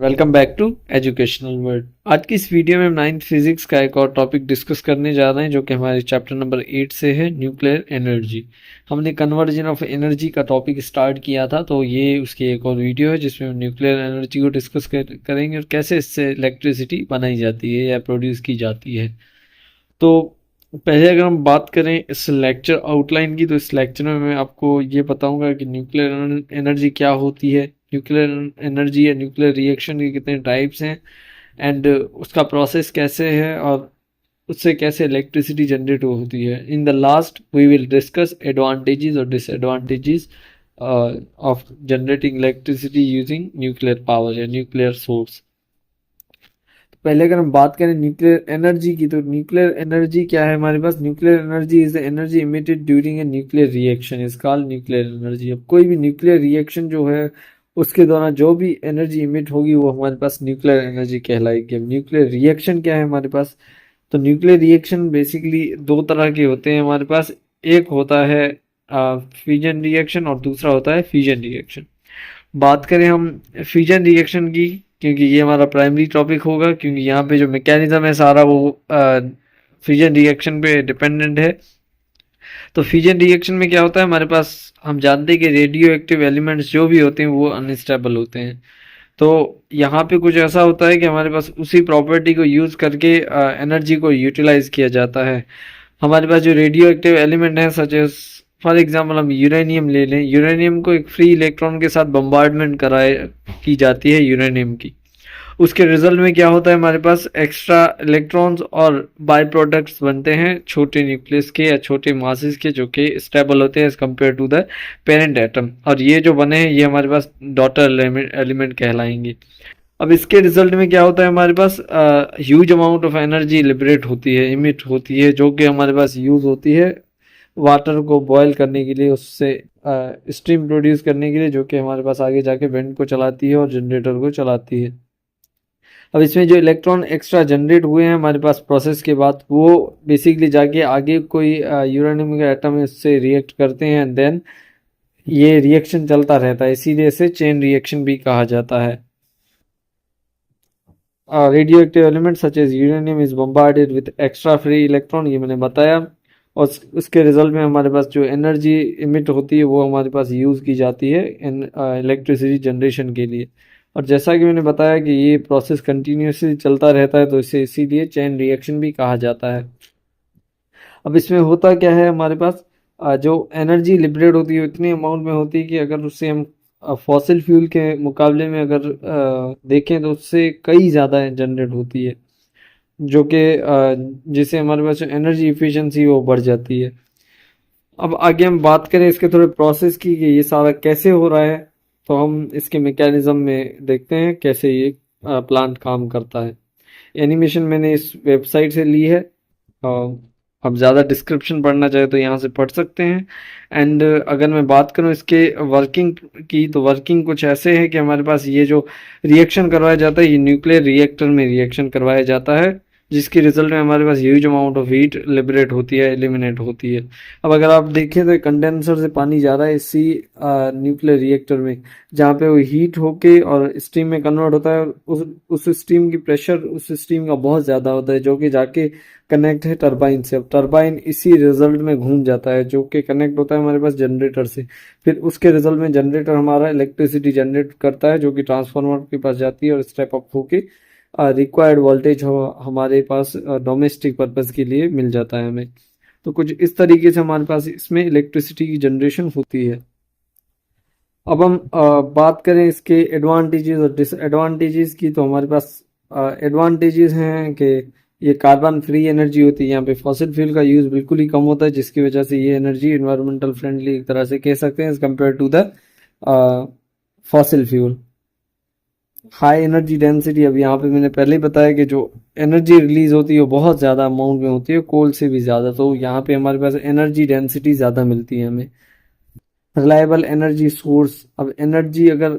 Welcome back to educational world. आज की इस वीडियो में हम नाइन्थ फिजिक्स का एक और टॉपिक डिस्कस करने जा रहे हैं जो कि हमारे चैप्टर नंबर 8 से है, न्यूक्लियर एनर्जी। हमने कन्वर्जन ऑफ एनर्जी का टॉपिक स्टार्ट किया था, तो ये उसकी एक और वीडियो है जिसमें हम न्यूक्लियर एनर्जी को डिस्कस करेंगे और कैसे इससे इलेक्ट्रिसिटी बनाई जाती है या प्रोड्यूस की जाती है। तो पहले अगर हम बात करें इस लेक्चर आउटलाइन की, तो इस लेक्चर में मैं आपको ये बताऊंगा कि न्यूक्लियर एनर्जी क्या होती है, न्यूक्लियर एनर्जी या न्यूक्लियर रिएक्शन के कितने टाइप्स हैं, एंड उसका प्रोसेस कैसे है और उससे कैसे इलेक्ट्रिसिटी जनरेट होती है। In the last we will discuss advantages और disadvantages of generating electricity using nuclear power या न्यूक्लियर सोर्स। पहले अगर हम बात करें न्यूक्लियर एनर्जी की, तो न्यूक्लियर एनर्जी क्या है हमारे पास। Nuclear energy is the energy emitted during a nuclear reaction is called nuclear energy. अब कोई भी न्यूक्लियर रिएक्शन जो है उसके दौरान जो भी एनर्जी इमिट होगी वो हमारे पास न्यूक्लियर एनर्जी कहलाएगी। अब न्यूक्लियर रिएक्शन क्या है हमारे पास, तो न्यूक्लियर रिएक्शन बेसिकली दो तरह के होते हैं हमारे पास। एक होता है फ्यूजन रिएक्शन और दूसरा होता है फ्यूजन रिएक्शन। बात करें हम फ्यूजन रिएक्शन की, क्योंकि ये हमारा प्राइमरी टॉपिक होगा, क्योंकि यहाँ पे जो मैकेनिज्म है सारा वो फ्यूजन रिएक्शन पे डिपेंडेंट है। तो फ्यूजन रिएक्शन में क्या होता है हमारे पास, हम जानते हैं कि रेडियो एक्टिव एलिमेंट्स जो भी होते हैं वो अनस्टेबल होते हैं। तो यहाँ पे कुछ ऐसा होता है कि हमारे पास उसी प्रॉपर्टी को यूज करके एनर्जी को यूटिलाइज किया जाता है। हमारे पास जो रेडियो एक्टिव एलिमेंट है सच एज फॉर एग्जाम्पल हम यूरेनियम ले लें। यूरेनियम को एक फ्री इलेक्ट्रॉन के साथ बम्बार्डमेंट कराए की जाती है यूरेनियम की। उसके रिजल्ट में क्या होता है हमारे पास एक्स्ट्रा इलेक्ट्रॉन्स और बाय प्रोडक्ट्स बनते हैं छोटे न्यूक्लियस के या छोटे मासेस के, जो कि स्टेबल होते हैं as compared to the parent atom. और ये जो बने हैं ये हमारे पास डॉटर एलिमेंट कहलाएंगे। अब इसके रिजल्ट में क्या होता है हमारे पास huge amount of energy liberate होती है, इमिट होती है, जो कि हमारे पास यूज होती है वाटर को बॉयल करने के लिए, उससे स्टीम प्रोड्यूस करने के लिए, जो कि हमारे पास आगे जाके वेंट को चलाती है और जनरेटर को चलाती है। अब इसमें जो इलेक्ट्रॉन एक्स्ट्रा जनरेट हुए हैं हमारे पास प्रोसेस के बाद, वो बेसिकली जाके आगे कोई यूरेनियम का एटम है उससे रिएक्ट करते हैं, एंड देन ये रिएक्शन चलता रहता है, इसीलिए इसे चेन रिएक्शन भी कहा जाता है। Radioactive element such as uranium is bombarded with extra free electron, ये मैंने बताया। और उसके रिजल्ट में हमारे पास जो एनर्जी इमिट होती है वो हमारे पास यूज़ की जाती है इन इलेक्ट्रिसिटी जनरेशन के लिए। और जैसा कि मैंने बताया कि ये प्रोसेस कंटिन्यूसली चलता रहता है, तो इसे इसीलिए चेन रिएक्शन भी कहा जाता है। अब इसमें होता क्या है हमारे पास, जो एनर्जी लिबरेट होती है इतनी अमाउंट में होती है कि अगर उससे हम फॉसिल फ्यूल के मुकाबले में अगर देखें तो उससे कई ज़्यादा जनरेट होती है, जो कि जिससे हमारे पास एनर्जी इफिशिएंसी वो बढ़ जाती है। अब आगे हम बात करें इसके थोड़े प्रोसेस की कि ये सारा कैसे हो रहा है, तो हम इसके मैकेनिज्म में देखते हैं कैसे ये प्लांट काम करता है। एनिमेशन मैंने इस वेबसाइट से ली है। अब ज़्यादा डिस्क्रिप्शन पढ़ना चाहे तो यहाँ से पढ़ सकते हैं। एंड अगर मैं बात करूँ इसके वर्किंग की, तो वर्किंग कुछ ऐसे है कि हमारे पास ये जो रिएक्शन करवाया जाता है ये न्यूक्लियर रिएक्टर में रिएक्शन करवाया जाता है, जिसके रिजल्ट में हमारे पास huge amount of heat liberate होती है, एलिमिनेट होती है। अब अगर आप देखें तो कंडेंसर से पानी जा रहा है इसी न्यूक्लियर रिएक्टर में, जहाँ पे वो हीट होके और स्टीम में कन्वर्ट होता है। उस स्टीम की प्रेशर उस स्टीम का बहुत ज़्यादा होता है, जो कि जाके कनेक्ट है टरबाइन से। अब टरबाइन इसी रिजल्ट में घूम जाता है, जो कि कनेक्ट होता है हमारे पास जनरेटर से। फिर उसके रिजल्ट में जनरेटर हमारा इलेक्ट्रिसिटी जनरेट करता है, जो कि ट्रांसफार्मर के पास जाती है और स्टेप अप होके रिक्वायर्ड वोल्टेज हमारे पास डोमेस्टिक पर्पस के लिए मिल जाता है हमें। तो कुछ इस तरीके से हमारे पास इसमें इलेक्ट्रिसिटी की जनरेशन होती है। अब हम बात करें इसके एडवांटेजेस और डिसएडवांटेजेस की, तो हमारे पास एडवांटेजेस हैं कि ये कार्बन फ्री एनर्जी होती है। यहाँ पे फॉसिल फ्यूल का यूज़ बिल्कुल ही कम होता है, जिसकी वजह से ये एनर्जी इन्वायरमेंटल फ्रेंडली एक तरह से कह सकते हैं as compared to the fossil fuel. High energy density, अब यहाँ पे मैंने पहले ही बताया कि जो एनर्जी रिलीज होती है वो बहुत ज़्यादा अमाउंट में होती है, कोल से भी ज़्यादा। तो यहाँ पे हमारे पास एनर्जी डेंसिटी ज़्यादा मिलती है हमें। रिलायबल एनर्जी सोर्स, अब एनर्जी अगर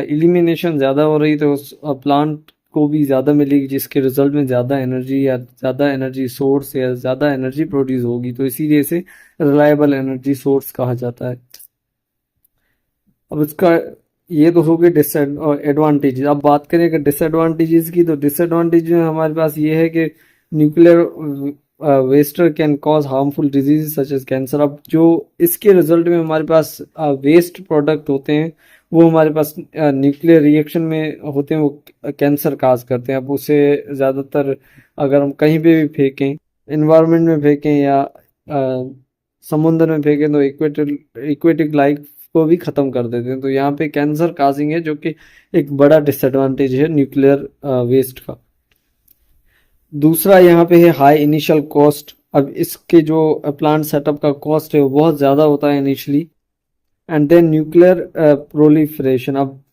इलिमिनेशन ज़्यादा हो रही तो उस प्लांट को भी ज़्यादा मिलेगी, जिसके रिजल्ट में ज़्यादा एनर्जी या ज़्यादा एनर्जी सोर्स या ज़्यादा एनर्जी प्रोड्यूस होगी, तो इसीलिए इसे रिलायबल एनर्जी सोर्स कहा जाता है। अब इसका ये तो हो गए डिसएडवांटेजेस। अब बात करें अगर डिसएडवांटेजेस की, तो डिसएडवांटेज में हमारे पास ये है कि nuclear waster can cause harmful disease such as cancer. अब जो इसके रिजल्ट में हमारे पास वेस्ट प्रोडक्ट होते हैं, वो हमारे पास न्यूक्लियर रिएक्शन में होते हैं, वो कैंसर काज करते हैं। अब उसे ज़्यादातर अगर हम कहीं पे भी फेंकें, इन्वायरमेंट में फेंकें या समुद्र में फेंकें, तो इक्वेटिक लाइफ को भी ख़त्म कर देते हैं। तो यहाँ पे कैंसर काजिंग है, जो कि एक बड़ा डिसएडवांटेज है न्यूक्लियर वेस्ट का। दूसरा यहाँ पे है हाई इनिशियल कॉस्ट। अब इसके जो प्लांट सेटअप का कॉस्ट है वो बहुत ज़्यादा होता है initially. And then nuclear proliferation. अब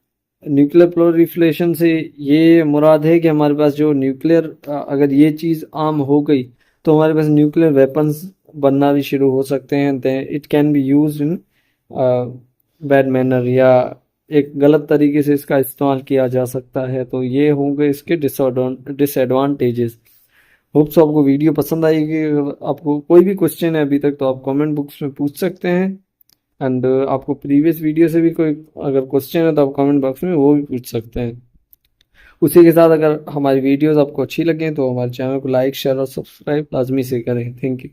न्यूक्लियर प्रोलिफरेशन से ये मुराद है कि हमारे पास जो न्यूक्लियर अगर ये चीज़ आम हो गई, तो हमारे पास न्यूक्लियर वेपन्स बनना भी शुरू हो सकते हैं। Then it can be use in bad manner, या एक गलत तरीके से इसका इस्तेमाल किया जा सकता है। तो ये होंगे इसके डिसएडवांटेजेस। होप सो आपको वीडियो पसंद आएगी। अगर आपको कोई भी क्वेश्चन है अभी तक, तो आप कमेंट बॉक्स में पूछ सकते हैं। एंड आपको प्रीवियस वीडियो से भी कोई अगर क्वेश्चन है, तो आप कमेंट बॉक्स में वो भी पूछ सकते हैं। उसी के साथ अगर हमारी वीडियोस आपको अच्छी लगें, तो हमारे चैनल को लाइक, शेयर और सब्सक्राइब लाजमी से करें। Thank you.